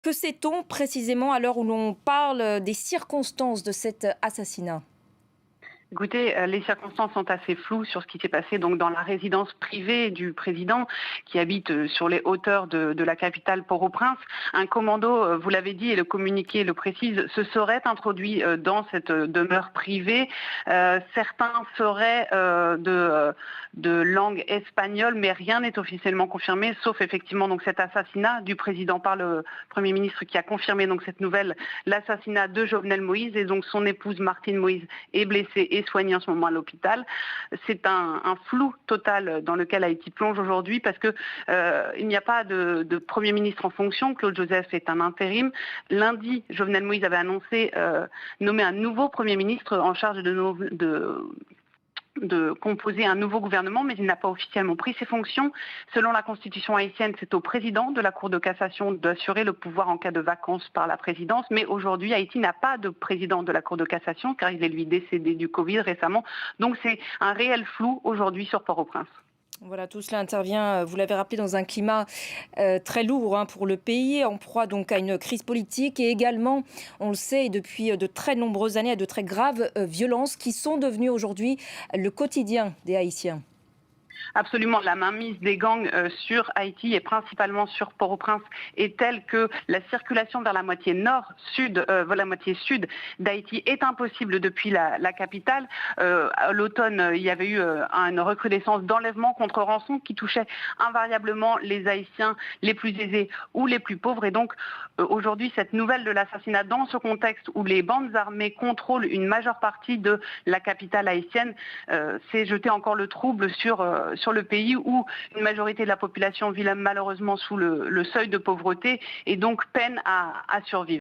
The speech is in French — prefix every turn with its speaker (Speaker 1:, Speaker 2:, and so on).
Speaker 1: Que sait-on précisément à l'heure où l'on parle des circonstances de cet assassinat?
Speaker 2: Écoutez, les circonstances sont assez floues sur ce qui s'est passé donc dans la résidence privée du président qui habite sur les hauteurs de la capitale Port-au-Prince. Un commando, vous l'avez dit et le communiqué le précise, se serait introduit dans cette demeure privée. Certains seraient de langue espagnole, mais rien n'est officiellement confirmé, sauf effectivement donc cet assassinat du président par le Premier ministre qui a confirmé donc cette nouvelle, l'assassinat de Jovenel Moïse, et donc son épouse Martine Moïse est blessée et soignée en ce moment à l'hôpital. C'est un flou total dans lequel Haïti plonge aujourd'hui parce que il n'y a pas de Premier ministre en fonction. Claude Joseph est un intérim. Lundi, Jovenel Moïse avait annoncé nommer un nouveau Premier ministre en charge de composer un nouveau gouvernement, mais il n'a pas officiellement pris ses fonctions. Selon la constitution haïtienne, c'est au président de la Cour de cassation d'assurer le pouvoir en cas de vacance par la présidence. Mais aujourd'hui, Haïti n'a pas de président de la Cour de cassation, car il est lui décédé du Covid récemment. Donc c'est un réel flou aujourd'hui sur Port-au-Prince.
Speaker 1: Voilà, tout cela intervient, vous l'avez rappelé, dans un climat très lourd pour le pays, en proie donc à une crise politique et également, on le sait, depuis de très nombreuses années, à de très graves violences qui sont devenues aujourd'hui le quotidien des Haïtiens.
Speaker 2: Absolument, la mainmise des gangs sur Haïti et principalement sur Port-au-Prince est telle que la circulation vers la moitié nord-sud, la moitié sud d'Haïti est impossible depuis la capitale. À l'automne, il y avait eu une recrudescence d'enlèvements contre rançon qui touchait invariablement les Haïtiens les plus aisés ou les plus pauvres. Et donc aujourd'hui, cette nouvelle de l'assassinat dans ce contexte où les bandes armées contrôlent une majeure partie de la capitale haïtienne, c'est jeter encore le trouble sur le pays où une majorité de la population vit malheureusement sous le seuil de pauvreté et donc peine à survivre.